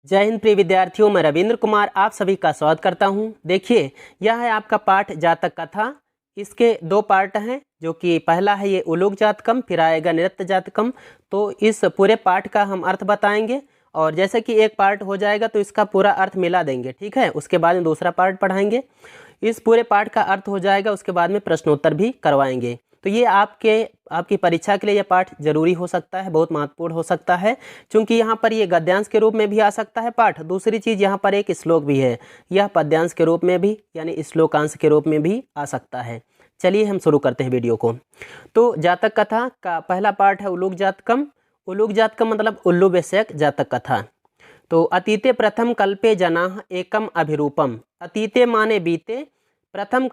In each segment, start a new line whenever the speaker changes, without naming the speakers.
जय हिंद प्रिय विद्यार्थियों, मैं रविंद्र कुमार आप सभी का स्वागत करता हूं। देखिए, यह है आपका पाठ जातक कथा। इसके दो पार्ट हैं, जो कि पहला है ये उलूक जातकम, फिर आएगा नृत्य जातकम। तो इस पूरे पाठ का हम अर्थ बताएंगे, और जैसे कि एक पार्ट हो जाएगा तो इसका पूरा अर्थ मिला देंगे, ठीक है। उसके बाद में दूसरा पार्ट पढ़ाएंगे। इस पूरे पाठ का अर्थ हो जाएगा, उसके बाद में प्रश्नोत्तर भी करवाएंगे। तो ये आपकी परीक्षा के लिए यह पाठ जरूरी हो सकता है, बहुत महत्वपूर्ण हो सकता है, क्योंकि यहाँ पर ये गद्यांश के रूप में भी आ सकता है पाठ। दूसरी चीज़, यहाँ पर एक श्लोक भी है, यह पद्यांश के रूप में भी यानी श्लोकांश के रूप में भी आ सकता है। चलिए हम शुरू करते हैं वीडियो को। तो जातक कथा का पहला पाठ है उलूक जातकम। उलूक जातकम मतलब उल्लू विषयक जातक कथा। तो अतीते प्रथम कल्पे जनाः एकम अभिरूपम। अतीते माने बीते, प्रथम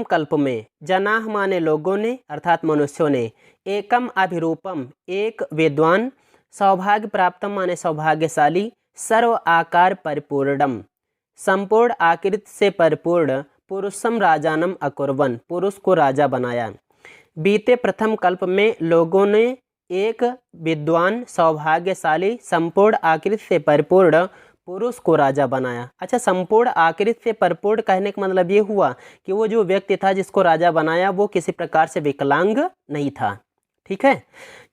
कल्प में, जनाः माने लोगों ने अर्थात मनुष्यों ने, एकम अभिरूपम एक विद्वान, सौभाग्य प्राप्तम माने सौभाग्यशाली, सर्व आकार परिपूर्णम संपूर्ण आकृति से परिपूर्ण, पुरुषम राजानम अकुर्वन पुरुष को राजा बनाया। बीते प्रथम कल्प में लोगों ने एक विद्वान, सौभाग्यशाली, संपूर्ण आकृति से परिपूर्ण पुरुष को राजा बनाया। अच्छा, संपूर्ण आकृति से परिपूर्ण कहने का मतलब ये हुआ कि वो जो व्यक्ति था जिसको राजा बनाया वो किसी प्रकार से विकलांग नहीं था, ठीक है।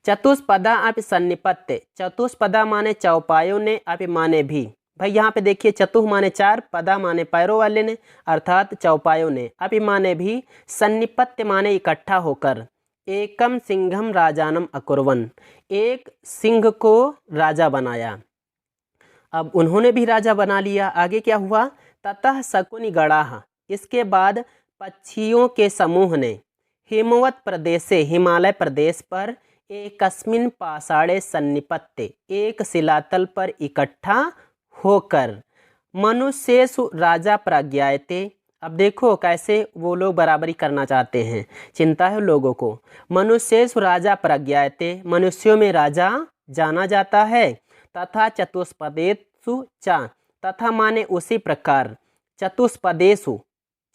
चतुष्पदा अपि सन्निपत्य। चतुष्पदा माने चौपायों ने, अपि माने भी। भाई यहाँ पे देखिए, चतुः माने चार, पदा माने पैरों वाले ने अर्थात चौपायों ने, अपि माने भी, सन्निपत्य माने इकट्ठा होकर, एकम सिंघम राजानम अकुर्वन एक सिंह को राजा बनाया। अब उन्होंने भी राजा बना लिया। आगे क्या हुआ? ततः शकुनि गणाः, इसके बाद पक्षियों के समूह ने, हिमवत प्रदेशे हिमालय प्रदेश पर, एकस्मिन् पाषाणे सन्निपत्य एक शिलातल पर इकट्ठा होकर, मनुष्येषु राजा प्रज्ञायते। अब देखो कैसे वो लोग बराबरी करना चाहते हैं, चिंता है लोगों को। मनुष्येषु राजा प्रज्ञायते मनुष्यों में राजा जाना जाता है। तथा चतुष्पदेषु च, तथा माने उसी प्रकार, चतुष्पदेषु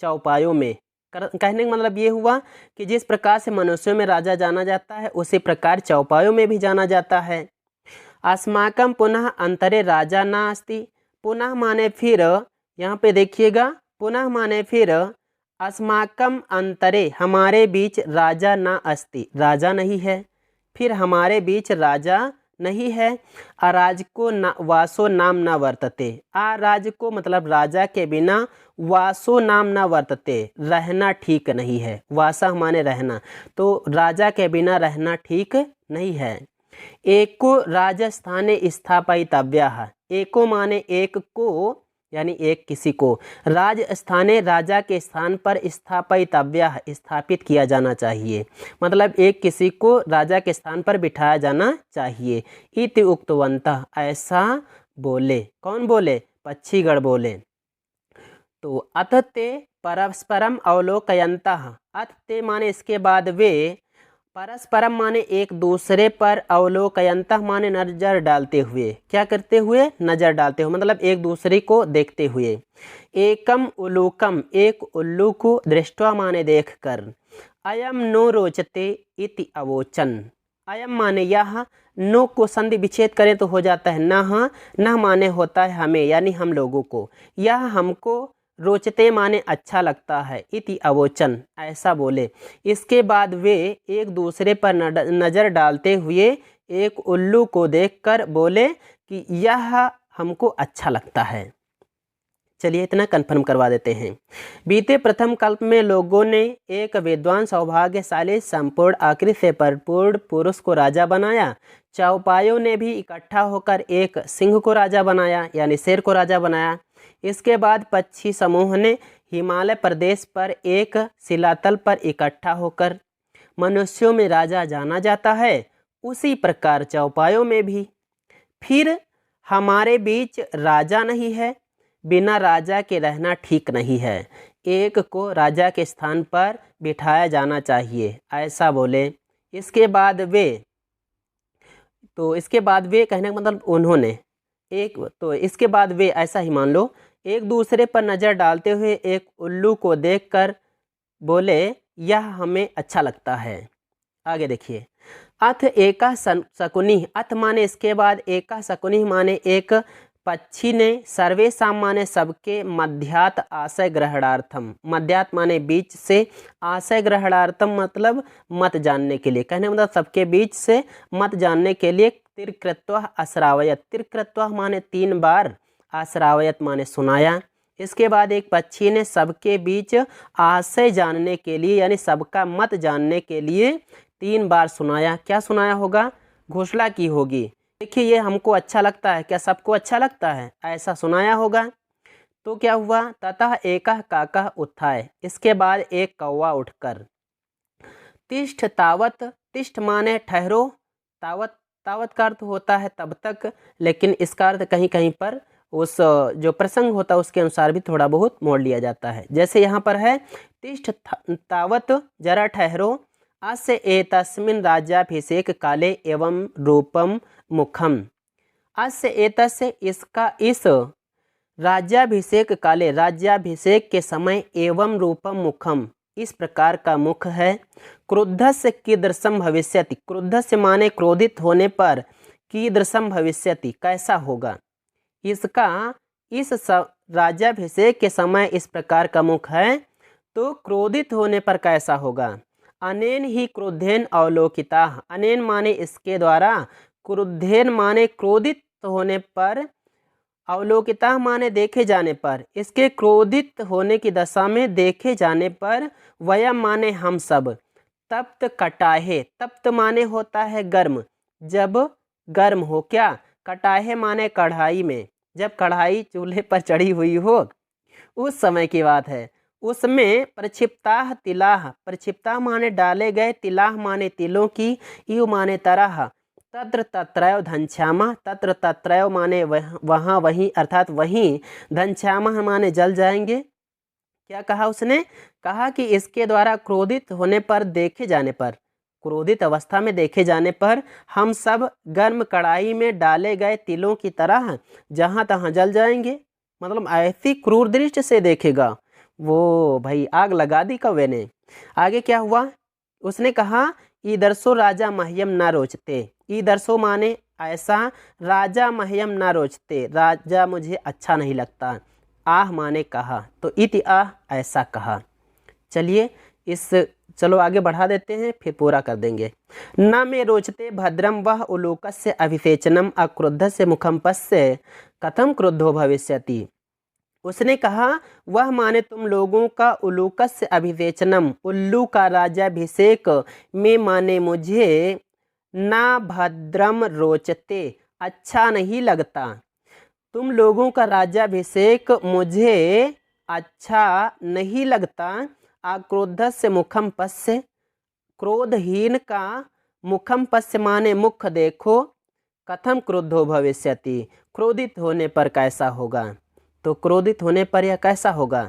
चौपायों में, कहने का मतलब ये हुआ कि जिस प्रकार से मनुष्यों में राजा जाना जाता है उसी प्रकार चौपायों में भी जाना जाता है। अस्माकं पुनः अंतरे राजा नास्ति। पुनः माने फिर, यहाँ पे देखिएगा, पुनः माने फिर, अस्माकं अंतरे हमारे बीच, राजा ना अस्ति राजा नहीं है, फिर हमारे बीच राजा नहीं है। अराजको न वासो नाम न वर्तते। अराजको मतलब राजा के बिना, वासो नाम न वर्तते रहना ठीक नहीं है। वासा माने रहना, तो राजा के बिना रहना ठीक नहीं है। एको राजस्थाने स्थापयितव्यः। एको माने एक को यानी एक किसी को, राजस्थाने राजा के स्थान पर, स्थापयितव्यः स्थापित किया जाना चाहिए, मतलब एक किसी को राजा के स्थान पर बिठाया जाना चाहिए। इति उक्तवन्तः ऐसा बोले। कौन बोले? पक्षीगण बोले। तो अथ ते परस्परम अवलोकयन्तः। अथ ते माने इसके बाद वे, परस्परम माने एक दूसरे पर, अवलोकयन्तः माने नजर डालते हुए। क्या करते हुए? नजर डालते हुए, मतलब एक दूसरे को देखते हुए। एकम उलूकम एक उल्लू को, दृष्टवा माने देखकर। अयम नो रोचते इति अवोचन। अयम माने यह, नो को संधि विच्छेद करें तो हो जाता है नह। नह माने होता है हमें यानी हम लोगों को। यह हमको, रोचते माने अच्छा लगता है, इति अवोचन ऐसा बोले। इसके बाद वे एक दूसरे पर नज़र डालते हुए एक उल्लू को देखकर बोले कि यह हमको अच्छा लगता है। चलिए इतना कंफर्म करवा देते हैं। बीते प्रथम कल्प में लोगों ने एक विद्वान, सौभाग्यशाली, संपूर्ण आकृति से परिपूर्ण पुरुष को राजा बनाया। चौपायों ने भी इकट्ठा होकर एक सिंह को राजा बनाया यानी शेर को राजा बनाया। इसके बाद पक्षी समूह ने हिमालय प्रदेश पर एक शिलातल पर इकट्ठा होकर, मनुष्यों में राजा जाना जाता है उसी प्रकार चौपायों में भी। फिर हमारे बीच राजा नहीं है, बिना राजा के रहना ठीक नहीं है, एक को राजा के स्थान पर बिठाया जाना चाहिए, ऐसा बोले। इसके बाद वे, तो इसके बाद वे कहने का मतलब उन्होंने, तो इसके बाद वे ऐसा ही मान लो, एक दूसरे पर नज़र डालते हुए एक उल्लू को देखकर बोले यह हमें अच्छा लगता है। आगे देखिए, अथ एका शकुनि। अथ माने इसके बाद, एका शकुनि माने एक पक्षी ने सर्वेषां माने सबके मध्यात आशय ग्रहणार्थम, मध्यात माने बीच से, आशय ग्रहणार्थम मतलब मत जानने के लिए, कहने मतलब सबके बीच से मत जानने के लिए तिरकृत्वा अश्रावयत, तिरकृत्वा माने 3 बार, अश्रावयत माने सुनाया। इसके बाद एक पक्षी ने सबके बीच आशय जानने के लिए यानी सबका मत जानने के लिए 3 बार सुनाया। क्या सुनाया होगा? घोषणा की होगी। देखिए ये हमको अच्छा लगता है, क्या सबको अच्छा लगता है? ऐसा सुनाया होगा। तो क्या हुआ? ततः एकः काकः उत्थाय, इसके बाद एक कौवा उठकर, तिष्ठ तावत, तिष्ठ माने ठहरो, तावत, तावत का अर्थ होता है तब तक, लेकिन इसका अर्थ कहीं कहीं पर उस जो प्रसंग होता है उसके अनुसार भी थोड़ा बहुत मोड़ लिया जाता है। जैसे यहाँ पर है तिष्ठ तावत, जरा ठहरो, अस्य एतस्मिन् राज्याभिषेक काले एवं रूपम मुखम, अस्य एतस्य इसका, इस राज्याभिषेक काले, राज्याभिषेक के समय, एवं रूपम मुखम इस प्रकार का मुख है, क्रुद्धस्य कीदृशम भविष्यति, क्रुद्धस्य माने क्रोधित होने पर, कीदृशम भविष्यति कैसा होगा, इसका इस राज्याभिषेक के समय इस प्रकार का मुख है तो क्रोधित होने पर कैसा होगा। अनेन ही क्रोधेन अवलोकिता, अनेन माने इसके द्वारा, क्रुद्धेन माने क्रोधित होने पर, अवलोकिता माने देखे जाने पर, इसके क्रोधित होने की दशा में देखे जाने पर, वयम माने हम सब, तप्त कटाहे, तप्त माने होता है गर्म, जब गर्म हो, क्या? कटाहे माने कढ़ाई में, जब कढ़ाई चूल्हे पर चढ़ी हुई हो उस समय की बात है, उसमें प्रक्षिप्ताह तिलाह, प्रक्षिप्ता माने डाले गए, तिलाह माने तिलों की, इव माने तरह, तत्र तत्रैव धनश्यामा, तत्र तत्रैव माने वहाँ वहीं, अर्थात वहीं, धनश्यामा माने जल जाएंगे। क्या कहा उसने? कहा कि इसके द्वारा क्रोधित होने पर, देखे जाने पर, क्रोधित अवस्था में देखे जाने पर, हम सब गर्म कढ़ाई में डाले गए तिलों की तरह जहाँ तहाँ जल जाएंगे। मतलब ऐसी क्रूर दृष्टि से देखेगा वो, भाई आग लगा दी कौवे ने। आगे क्या हुआ? उसने कहा ईदर्शो राजा मह्यम ना रोचते, ईदर्शो माने ऐसा, राजा मह्यम ना रोचते, राजा मुझे अच्छा नहीं लगता, आह माने कहा, तो इति आह ऐसा कहा। चलिए चलो आगे बढ़ा देते हैं, फिर पूरा कर देंगे। न मे रोचते भद्रम वह उलूकस्य अभिषेचनम अक्रुद्धस्य मुखम पश्य कथम क्रुद्धो भविष्यति। उसने कहा वह माने तुम लोगों का उलूकस्य अभिषेचनम, उल्लू का राज्याभिषेक में माने मुझे, ना भद्रम रोचते अच्छा नहीं लगता, तुम लोगों का राज्याभिषेक मुझे अच्छा नहीं लगता। आक्रोधस्य मुखम पश्य, क्रोधहीन का मुखम पश्य माने मुख देखो, कथम क्रुद्धो भविष्यति क्रोधित होने पर कैसा होगा, तो क्रोधित होने पर यह कैसा होगा।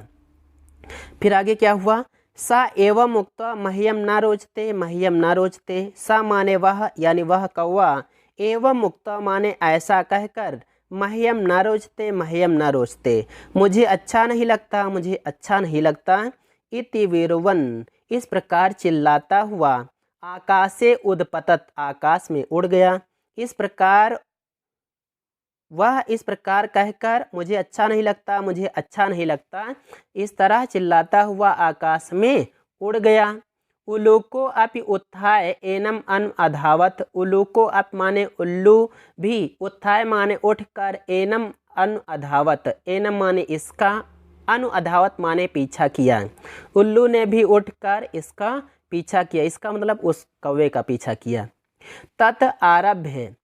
फिर आगे क्या हुआ? सा एवं मुक्त मह्यम ना रोचते, मह्यम ना रोचते, सा माने वह यानी वह कौवा, एवं मुक्त माने ऐसा कहकर, मह्यम ना रोचते, मह्यम ना रोचते मुझे अच्छा नहीं लगता, मुझे अच्छा नहीं लगता। इति वीरवन इस प्रकार चिल्लाता हुआ, आकाशे उदपतत आकाश में उड़ गया। इस प्रकार वह इस प्रकार कहकर मुझे अच्छा नहीं लगता, मुझे अच्छा नहीं लगता, इस तरह चिल्लाता हुआ आकाश में उड़ गया। उल्लूको अपि उत्थाय एनम अन अधावत, उल्लूको अप माने उल्लू भी, उत्थाय माने उठकर, एनम अन अधावत, एनम माने इसका, अनु अधावत माने पीछा किया। उल्लू ने भी उठकर इसका पीछा किया, इसका मतलब उस कौवे का पीछा किया। तत् आरभ्य,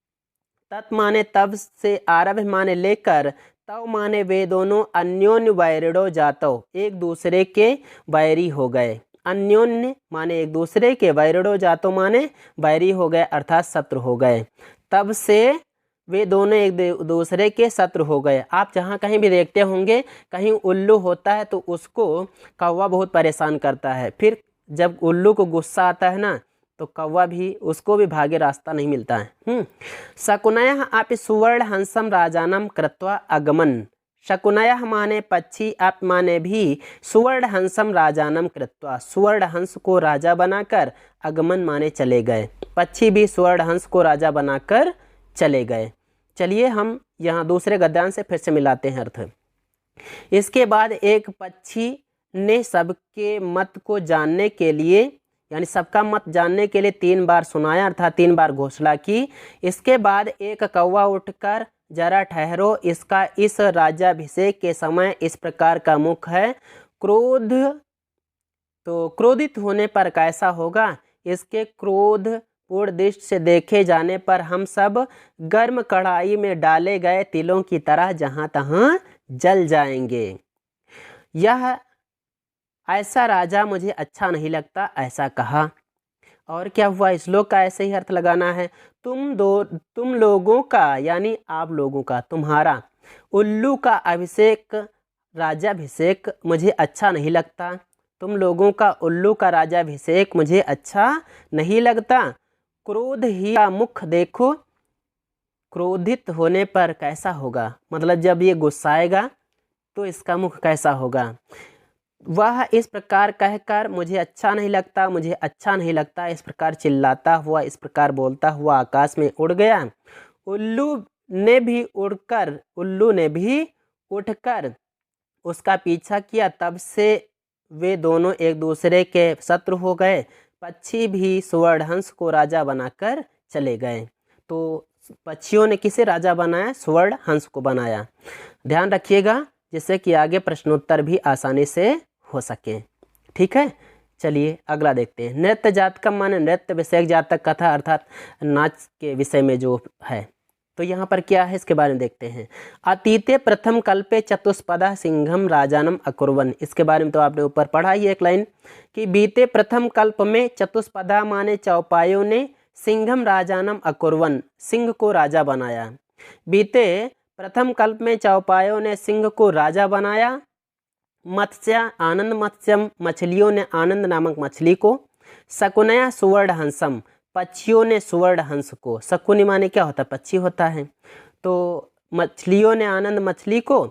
तत् माने तब से, आरभ्य माने लेकर, तव माने वे दोनों, अन्योन्य वैरिणो जातो एक दूसरे के वैरी हो गए। अन्योन्य माने एक दूसरे के, वैरिणो जातो माने वैरी हो गए अर्थात शत्रु हो गए। तब से वे दोनों एक दूसरे के शत्रु हो गए। आप जहाँ कहीं भी देखते होंगे कहीं उल्लू होता है तो उसको कौवा बहुत परेशान करता है, फिर जब उल्लू को गुस्सा आता है ना तो कौवा भी, उसको भी भागे रास्ता नहीं मिलता है। शकुनयः अपि सुवर्ण हंसम राजानम कृत्वा अगमन, शकुनयः माने पक्षी, आप माने भी, सुवर्ण हंसम राजानम कृत्वा सुवर्ण हंस को राजा बनाकर, अगमन माने चले गए, पक्षी भी सुवर्ण हंस को राजा बनाकर चले गए। चलिए हम यहाँ दूसरे गद्यांश से फिर से मिलाते हैं अर्थ। इसके बाद एक पक्षी ने सबके मत को जानने के लिए, यानी सबका मत जानने के लिए 3 बार सुनाया, अर्थात 3 बार घोषणा की। इसके बाद एक कौवा उठकर, जरा ठहरो, इसका इस राज्याभिषेक के समय इस प्रकार का मुख है, क्रोध तो क्रोधित होने पर कैसा होगा? इसके क्रोध पूर्ण दृष्टि से देखे जाने पर हम सब गर्म कढ़ाई में डाले गए तिलों की तरह जहां तहां जल जाएंगे। यह ऐसा राजा मुझे अच्छा नहीं लगता, ऐसा कहा। और क्या हुआ? इस श्लोक का ऐसे ही अर्थ लगाना है। तुम लोगों का, यानी आप लोगों का, तुम्हारा उल्लू का अभिषेक, राजाभिषेक मुझे अच्छा नहीं लगता। तुम लोगों का उल्लू का राजाभिषेक मुझे अच्छा नहीं लगता। क्रोध ही का मुख देखो, क्रोधित होने पर कैसा होगा, मतलब जब ये गुस्साएगा तो इसका मुख कैसा होगा। वह इस प्रकार कहकर मुझे अच्छा नहीं लगता, मुझे अच्छा नहीं लगता, इस प्रकार चिल्लाता हुआ, इस प्रकार बोलता हुआ आकाश में उड़ गया। उल्लू ने भी उठकर उसका पीछा किया। तब से वे दोनों एक दूसरे के शत्रु हो गए। पक्षी भी सुवर्णहंस को राजा बनाकर चले गए। तो पक्षियों ने किसे राजा बनाया? सुवर्णहंस को बनाया। ध्यान रखिएगा, जिससे कि आगे प्रश्नोत्तर भी आसानी से हो सके। ठीक है, चलिए अगला देखते हैं। नृत्य जातकम माने नृत्य विषयक जातक कथा, अर्थात नाच के विषय में जो है। तो यहाँ पर क्या है इसके बारे में देखते हैं। अतीते प्रथम कल्पे चतुष्पदा सिंघम राजानम अकुर्वन, इसके बारे में तो आपने ऊपर पढ़ा ही एक लाइन कि बीते प्रथम कल्प में चतुष्पदा माने चौपायों ने सिंघम राजानम अकुर्वन, सिंह को राजा बनाया। बीते प्रथम कल्प में चौपायों ने सिंह को राजा बनाया। मत्स्य आनंद मत्स्यम, मछलियों ने आनंद नामक मछली को। शकुनया सुवर्ण हंसम, पक्षियों ने सुवर्ण हंस को। शकुनी माने क्या होता है? पक्षी होता है। तो मछलियों ने आनंद मछली को,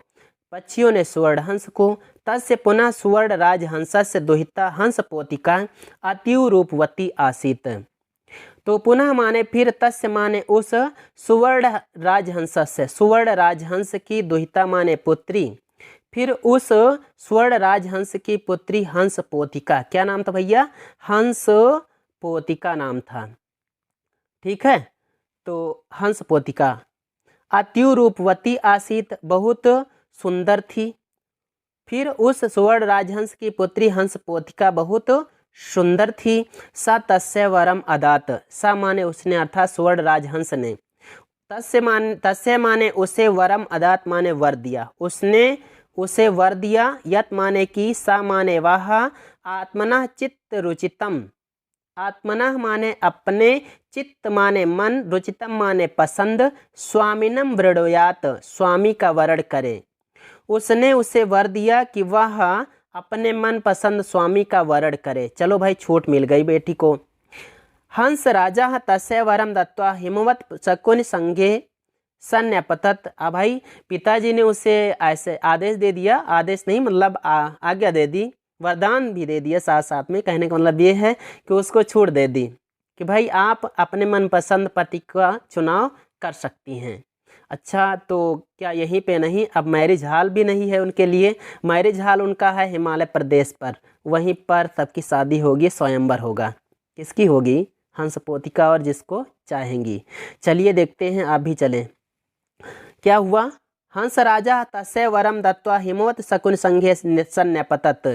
पक्षियों ने सुवर्ण हंस को। तस्य पुनः सुवर्ण राजहंस से दुहिता हंस पोतिका अतीव रूपवती आसीत। तो पुनः माने फिर, तस्य माने उस, सुवर्ण राजहंस से, सुवर्ण राजहंस की दुहिता माने पुत्री, फिर उस स्वर्ण राजहंस की पुत्री हंस पोतिका, क्या नाम था भैया? हंस पोतिका नाम था। ठीक है, तो हंस पोतिका अत्यु रूपवती आसीत, बहुत सुंदर थी। फिर उस सुवर्ण राजहंस की पुत्री हंस पोतिका बहुत सुंदर थी। स तस्य वरम अदात, स माने उसने, अर्थात सुवर्ण राजहंस ने। तस्य माने उसे, वरम अदात माने वर दिया, उसने उसे वर दिया। यत माने की, सा माने वह, आत्मना चित्त रुचितम, आत्मना माने अपने, चित्त माने मन, रुचितम माने पसंद, स्वामिनम वृणोयात, स्वामी का वरण करे। उसने उसे वर दिया कि वह अपने मन पसंद स्वामी का वरण करे। चलो भाई, छूट मिल गई बेटी को। हंस राजा तस्य वरम दत्वा हिमवत शकुन संगे सन्यापतत। भाई पिताजी ने उसे ऐसे आदेश दे दिया, आदेश नहीं मतलब आज्ञा दे दी, वरदान भी दे दिया साथ साथ में। कहने का मतलब ये है कि उसको छूट दे दी कि भाई आप अपने मनपसंद पति का चुनाव कर सकती हैं। अच्छा, तो क्या यहीं पे नहीं, अब मैरिज हॉल भी नहीं है उनके लिए। मैरिज हॉल उनका है हिमालय प्रदेश पर, वहीं पर सबकी शादी होगी, स्वयंवर होगा। किसकी होगी? हंस पोतिका और जिसको चाहेंगी। चलिए देखते हैं, आप भी चलें। क्या हुआ? हंस राजा तस्य वरम दत्वा हिमवत शकुन संघे सन्यापतत।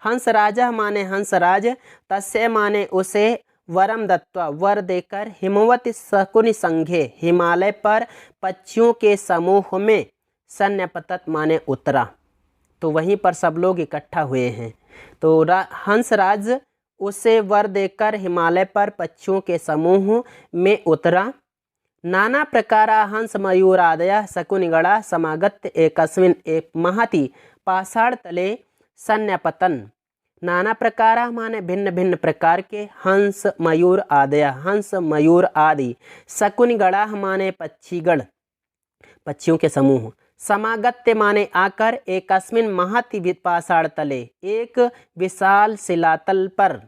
हंस राजा माने हंसराज, तस्य माने उसे, वरम दत्वा वर देकर, हिमवत शकुन संघे हिमालय पर पक्षियों के समूह में, सन्यापतत माने उतरा। तो वहीं पर सब लोग इकट्ठा हुए हैं। तो हंसराज उसे वर देकर हिमालय पर पक्षियों के समूह में उतरा। नाना प्रकारा हंस मयूरादय शकुनिगणा समागत एकस्मिन् एक महति पाषाण तले सन्यापतन। नाना प्रकारा माने भिन्न भिन्न प्रकार के, हंस मयूर आदय, हंस मयूर आदि, शकुनिगणा माने पक्षीगण, पक्षियों के समूह, समागत्य माने आकर, एकस्मिन् महति पाषाण तले, एक विशाल शिलातल पर,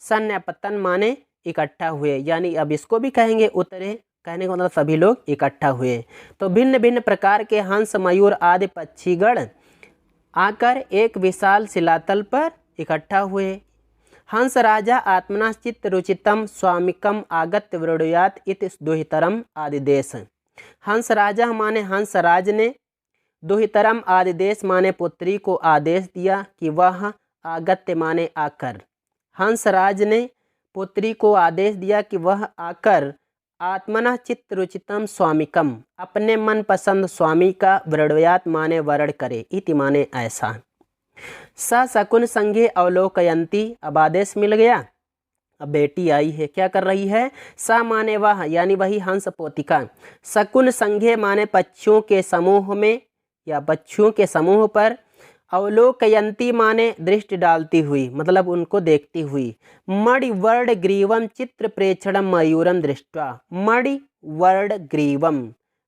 सन्यापतन माने इकट्ठा हुए, यानी अब इसको भी कहेंगे उतरे, कहने का मतलब सभी लोग इकट्ठा हुए। तो भिन्न भिन्न प्रकार के हंस, मयूर आदि पक्षीगण आकर एक विशाल शिलातल पर इकट्ठा हुए। हंस राजा आत्मना चित्त रुचितम स्वामिकम आगत्य वृणुयात इति दुहितरम आदिदेश। हंस राजा माने हंस राज ने, दुहितरम आदिदेश माने पुत्री को आदेश दिया कि वह आगत्य माने आकर। हंस राज ने पुत्री को आदेश दिया कि वह आकर आत्मना चित्त रुचितम स्वामिकम अपने मनपसंद स्वामी का वृणुयात माने वर्ण करे, इति माने ऐसा। स शकुन संगे अवलोकयंती, अब आदेश मिल गया। अब बेटी आई है, क्या कर रही है? स माने वह, यानी वही हंस पोतिका। शकुन संगे माने पक्षियों के समूह में या पक्षियों के समूह पर। अवलोकयंती माने दृष्टि डालती हुई, मतलब उनको देखती हुई। मणिवर्ण ग्रीवम चित्र प्रेक्षणम मयूरम दृष्ट्वा। मणिवर्ण ग्रीवम,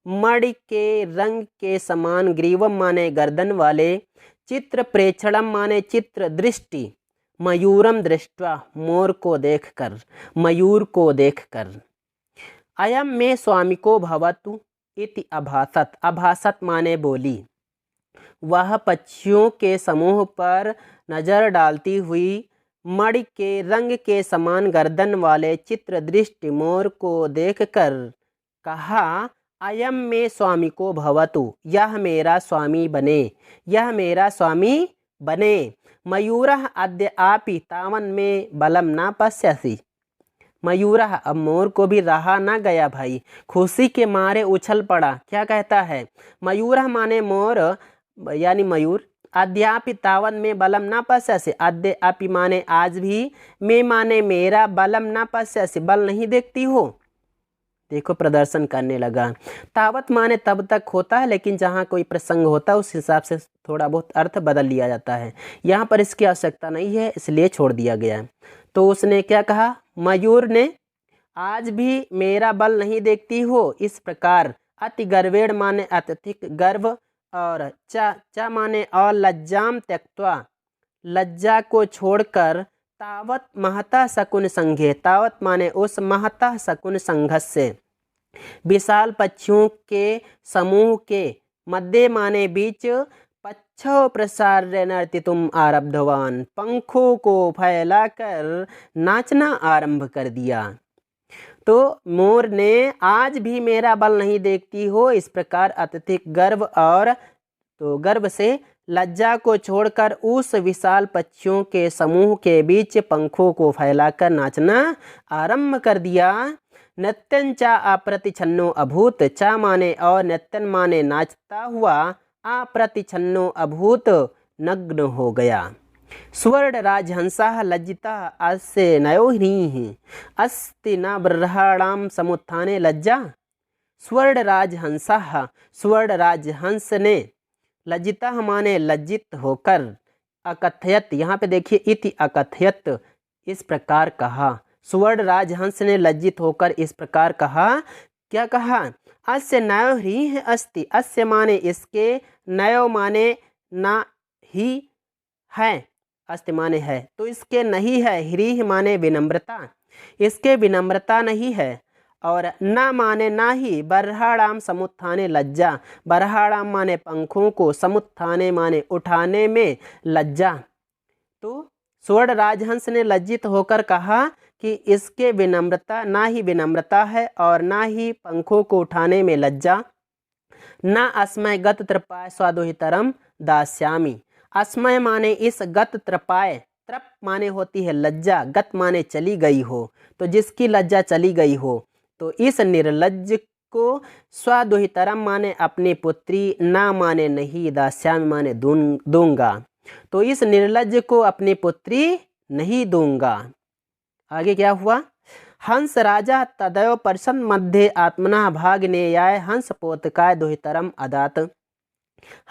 मणि के रंग के समान, ग्रीवम माने गर्दन वाले, चित्र प्रेक्षणम माने चित्र दृष्टि, मयूरम दृष्ट्वा मोर को देखकर, मयूर को देखकर। अयम में स्वामिको भवतु इति अभासत, अभासत माने बोली। वह पक्षियों के समूह पर नजर डालती हुई मणि के रंग के समान गर्दन वाले चित्र दृष्टि मोर को देखकर कहा, अयम में स्वामी को भवतु, यह मेरा स्वामी बने, यह मेरा स्वामी बने। मयूरः अद्य आपि तावन में बलम न पश्यसि। मयूरः, अब मोर को भी रहा ना गया भाई, खुशी के मारे उछल पड़ा। क्या कहता है? मयूरः माने मोर यानी मयूर, अद्यापि तावन में बलम न पश्यसि, अद्य अपि माने आज भी, मैं माने मेरा, बलम न पश्यसि बल नहीं देखती हो। देखो प्रदर्शन करने लगा। तावत माने तब तक होता है, लेकिन जहाँ कोई प्रसंग होता है उस हिसाब से थोड़ा बहुत अर्थ बदल लिया जाता है। यहाँ पर इसकी आवश्यकता नहीं है, इसलिए छोड़ दिया गया। तो उसने क्या कहा? मयूर ने, आज भी मेरा बल नहीं देखती हो। इस प्रकार अति गर्वेण माने अत्यधिक गर्व, और चा माने और लज्जाम त्यक्त्वा, लज्जा को छोड़कर, तावत महता शकुन संघे, तावत माने उस महता शकुन संघ से, विशाल पक्षियों के समूह के, मध्य माने बीच, पक्षो प्रसार्य नर्तितुम आरब्धवान, पंखों को फैलाकर नाचना आरंभ कर दिया। तो मोर ने आज भी मेरा बल नहीं देखती हो, इस प्रकार अत्यधिक गर्व और तो गर्व से लज्जा को छोड़कर उस विशाल पक्षियों के समूह के बीच पंखों को फैलाकर नाचना आरंभ कर दिया। नृत्यं चा अप्रतिछन्नो अभूत, चा माने और नृत्यन माने नाचता हुआ, अप्रतिछन्नो अभूत नग्न हो गया। स्वर्ण राजहंसः लज्जितः अस्य नयोहिनीः अस्ति न बर्हाणाम समुत्थाने लज्जा। स्वर्ण राजहंसः, स्वर्ण राजहंस ने, लज्जितः माने लज्जित होकर, अकथयत, यहाँ पे देखिए इति अकथयत, इस प्रकार कहा। स्वर्ण राजहंस ने लज्जित होकर इस प्रकार कहा। क्या कहा? अस्य नयोहिनीः अस्ति, अस्य माने इसके, नयो माने ना ही है, अस्ति माने है, तो इसके नहीं है, ह्रीह माने विनम्रता, इसके विनम्रता नहीं है, और न माने ना ही, बर्हाणाम समुत्थाने लज्जा, बर्हाणाम माने पंखों को, समुत्थाने माने उठाने में लज्जा। तो स्वर्ण राजहंस ने लज्जित होकर कहा कि इसके विनम्रता, ना ही विनम्रता है और ना ही पंखों को उठाने में लज्जा। न अस्मय गत त्रपाय स्वादोहितरम दास्यामि, अस्मय माने इस, गत त्रपाय, त्रप माने होती है लज्जा, गत माने चली गई हो, तो जिसकी लज्जा चली गई हो, तो इस निर्लज्ज को, स्वादोहितरम माने अपनी पुत्री, ना माने नहीं, दास्यामि माने दूंगा, तो इस निर्लज्ज को अपनी पुत्री नहीं दूंगा। आगे क्या हुआ? हंस राजा तदयो पर्सन मध्य आत्मना भागनेयाय हंस पोतकाय दुहितरम अदात।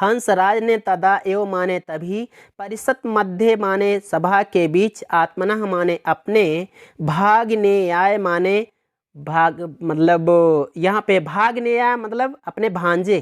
हंस राज ने तदा एवं माने तभी, परिषद मध्य माने सभा के बीच, आत्मना माने अपने, भागनेयाय माने भाग, मतलब यहाँ पे भागनेयाय मतलब अपने भांजे।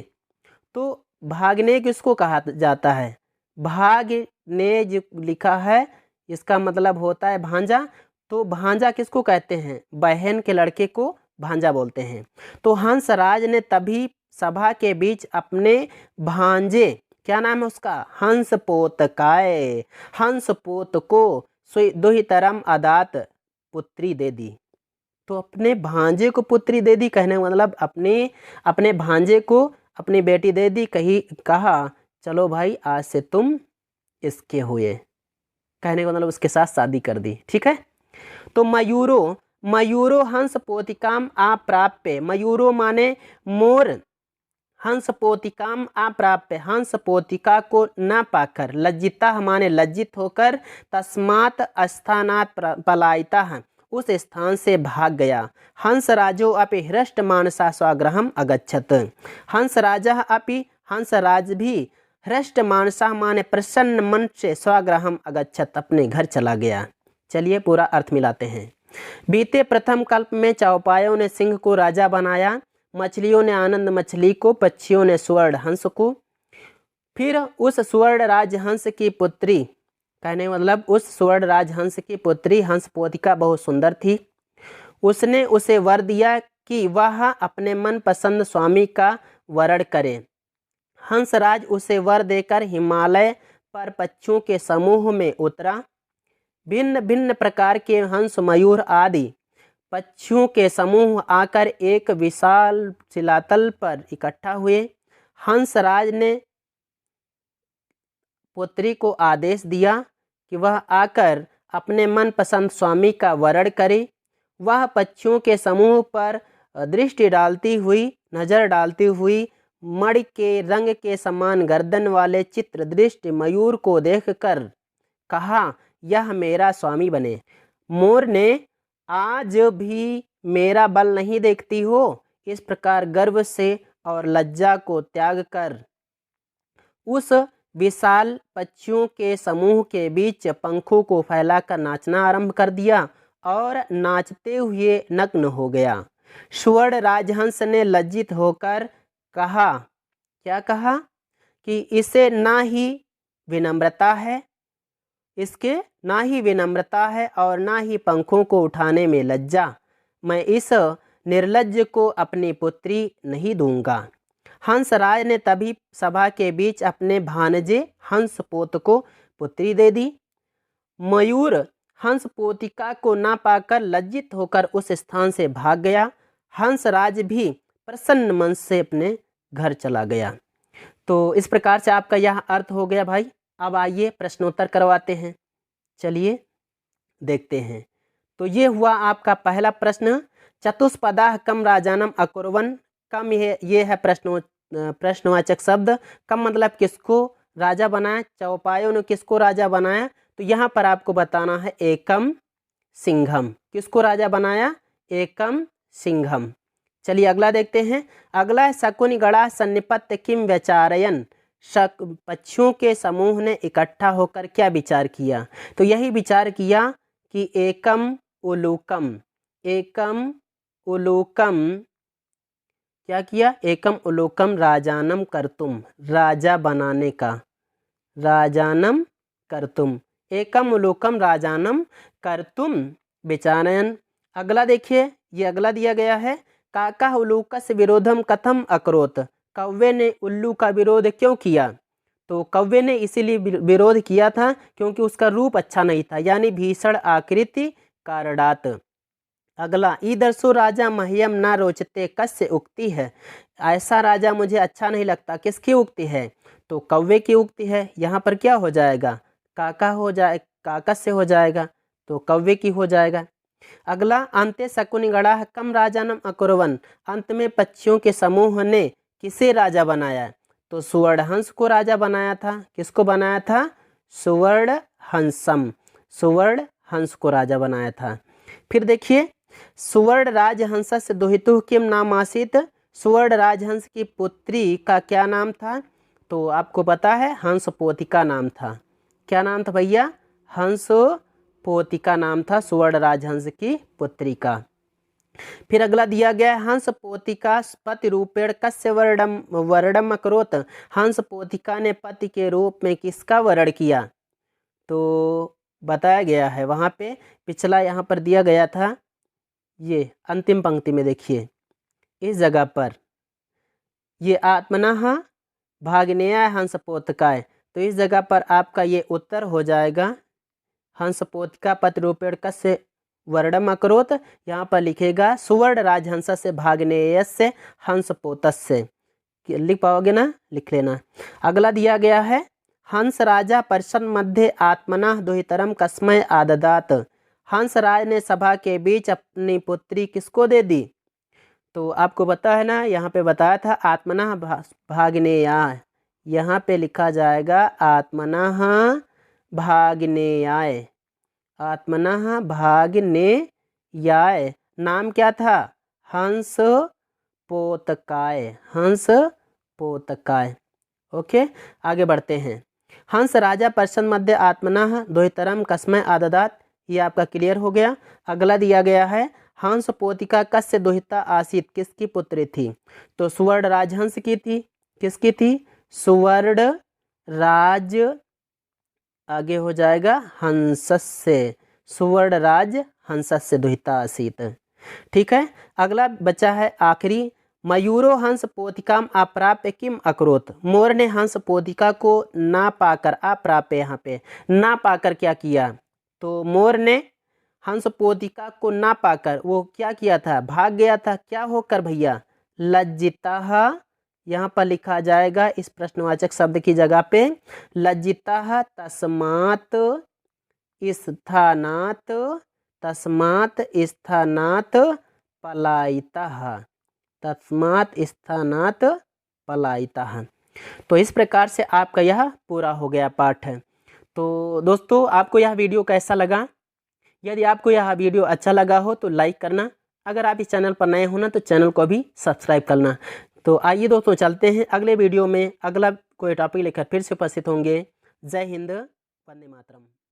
तो भागने किसको कहा जाता है? भागने जो लिखा है इसका मतलब होता है भांजा। तो भांजा किसको कहते हैं? बहन के लड़के को भांजा बोलते हैं। तो हंसराज ने तभी सभा के बीच अपने भांजे, क्या नाम है उसका, हंस पोत काय, हंस पोत को दुहितरम अदात पुत्री दे दी। तो अपने भांजे को पुत्री दे दी, कहने का मतलब अपने भांजे को अपनी बेटी दे दी। कहा चलो भाई आज से तुम इसके हुए, कहने का मतलब उसके साथ शादी कर दी। ठीक है। तो मयूरो हंस पोतिकाम अप्राप्य, मयूरो माने मोर, हंस पोतिकाम अप्राप्य, हंस पोतिका को न पाकर, लज्जिता माने लज्जित होकर, तस्मात् स्थानात् पलायिता, उस स्थान से भाग गया। हंसराजो अपि हृष्ट मानसा स्वगृहम अगच्छत, हंसराज भी हृष्ट मानसा माने प्रसन्न मन से स्वगृहम अगच्छत, अपने घर चला गया। चलिए पूरा अर्थ मिलाते हैं। बीते प्रथम कल्प में चौपायों ने सिंह को राजा बनाया, मछलियों ने आनंद मछली को, पक्षियों ने स्वर्ण हंस को। फिर उस स्वर्ण राजहंस की पुत्री, कहने मतलब उस स्वर्ण राजहंस की पुत्री हंसपोतिका बहुत सुंदर थी। उसने उसे वर दिया कि वह अपने मनपसंद स्वामी का वरण करे। हंसराज उसे वर देकर हिमालय पर पक्षियों के समूह में उतरा। भिन्न भिन्न प्रकार के हंस, मयूर आदि पक्षियों के समूह आकर एक विशाल शिलातल पर इकट्ठा हुए। हंसराज ने पुत्री को आदेश दिया कि वह आकर अपने मनपसंद स्वामी का वरण करे। वह पक्षियों के समूह पर नजर डालती हुई मणि के रंग के समान गर्दन वाले चित्र दृष्टि मयूर को देखकर कहा, यह मेरा स्वामी बने। मोर ने, आज भी मेरा बल नहीं देखती हो। इस प्रकार गर्व से और लज्जा को त्याग कर उस विशाल पक्षियों के समूह के बीच पंखों को फैलाकर नाचना आरंभ कर दिया और नाचते हुए नग्न हो गया। स्वर्ण राजहंस ने लज्जित होकर कहा, क्या कहा, कि इसे ना ही विनम्रता है और ना ही पंखों को उठाने में लज्जा। मैं इस निर्लज्ज को अपनी पुत्री नहीं दूंगा। हंसराज ने तभी सभा के बीच अपने भानजे हंसपोत को पुत्री दे दी। मयूर हंसपोतिका को ना पाकर लज्जित होकर उस स्थान से भाग गया। हंसराज भी प्रसन्न मन से अपने घर चला गया। तो इस प्रकार से आपका यह अर्थ हो गया भाई। अब आइए प्रश्नोत्तर करवाते हैं। चलिए देखते हैं। तो ये हुआ आपका पहला प्रश्न, चतुष्पदा कम राजानम अकुर्वन। कम ये है प्रश्नवाचक शब्द। कम मतलब किसको राजा बनाया, चौपायों ने किसको राजा बनाया। तो यहाँ पर आपको बताना है एकम सिंघम, किसको राजा बनाया, एकम सिंघम। चलिए अगला देखते हैं। अगला है शकुनि गणा सन्निपत्य किम व्यचारयन, पक्षियों के समूह ने इकट्ठा होकर क्या विचार किया। तो यही विचार किया कि एकम उलूकम क्या किया, एकम उलूकम राजानम करतुम, राजा बनाने का, राजानम करतुम, एकम उलूकम राजानम करतुम विचारयन। अगला देखिए, ये अगला दिया गया है, काका उलूकस विरोधम कथम अकरोत, कौवे ने उल्लू का विरोध क्यों किया। तो कौवे ने इसीलिए विरोध किया था क्योंकि उसका रूप अच्छा नहीं था, यानी भीषण आकृति कारडात। अगला, ईदर्शो राजा मह्यम ना रोचते कस्य उक्ति है, ऐसा राजा मुझे अच्छा नहीं लगता, किसकी उक्ति है, तो कौवे की उक्ति है। यहाँ पर क्या हो जाएगा, काकस से हो जाएगा, तो कौवे की हो जाएगा। अगला, अंते शकुनि गणा कम राजानम अकुर्वन, अंत में पक्षियों के समूह ने किसे राजा बनाया, तो सुवर्ण हंस को राजा बनाया था। किसको बनाया था, सुवर्ण हंस को राजा बनाया था। फिर देखिए, सुवर्ण राजहंस से दुहितुः किम नाम आसीत, सुवर्ण राजहंस की पुत्री का क्या नाम था, तो आपको पता है हंसपोतिका नाम था। क्या नाम था भैया, हंसपोतिका नाम था सुवर्ण राजहंस की पुत्री का। फिर अगला दिया गया, हंसपोतिका पति रूपेण कस्य वर्णम अकरोत, हंसपोतिका ने पति के रूप में किसका वर्ण किया, तो बताया गया है वहाँ पे, पिछला यहाँ पर दिया गया था ये अंतिम पंक्ति में देखिए इस जगह पर ये आत्मनः भागिनेयाय हंसपोतकाय, तो इस जगह पर आपका ये उत्तर हो जाएगा हंसपोतिका प्रतिरूपेण कस्य वर्णम अकरोत। यहाँ पर लिखेगा सुवर्ण राजहंस से भागनेयस्य हंसपोतस्य। लिख पाओगे ना, लिख लेना। अगला दिया गया है हंस राजा पर्षद मध्य आत्मना दुहितरम कस्मय आददात। हंस राज ने सभा के बीच अपनी पुत्री किसको दे दी? तो आपको पता है ना, यहाँ पे बताया था आत्मना भागनेयाय, यहाँ पे लिखा जाएगा आत्मना भागनेयाय, आत्मना भागनेयाय। नाम क्या था? हंस पोतकाय, हंस पोतकाय। ओके, आगे बढ़ते हैं। हंस राजा पर्षद मध्य आत्मना दुहितरम कस्मय आददात, ये आपका क्लियर हो गया। अगला दिया गया है हंस पोतिका कस्य दुहिता आसीत, किसकी पुत्री थी? तो सुवर्ण राजहंस की थी। किसकी थी? सुवर्ण राज, आगे हो जाएगा हंसस्य, सुवर्ण राज हंसस्य दुहिता आसीत। ठीक है, अगला बचा है आखिरी। मयूरो हंस पोतिकाम अप्राप्य किम अकरोत। मोर ने हंस पोतिका को ना पाकर, अप्राप्य यहाँ पे ना पाकर क्या किया? तो मोर ने हंस पोतिका को ना पाकर वो क्या किया था? भाग गया था। क्या होकर भैया? लज्जिता, यहाँ पर लिखा जाएगा इस प्रश्नवाचक शब्द की जगह पे लज्जिता तस्मात् स्थानात्, तस्मात् स्थानात् पलायितः, तस्मात् स्थानात् पलायितः। तो इस प्रकार से आपका यह पूरा हो गया पाठ है। तो दोस्तों, आपको यह वीडियो कैसा लगा? यदि आपको यह वीडियो अच्छा लगा हो तो लाइक करना। अगर आप इस चैनल पर नए हो ना तो चैनल को भी सब्सक्राइब करना। तो आइए दोस्तों, चलते हैं अगले वीडियो में। अगला कोई टॉपिक लेकर फिर से उपस्थित होंगे। जय हिंद, वंदे मातरम।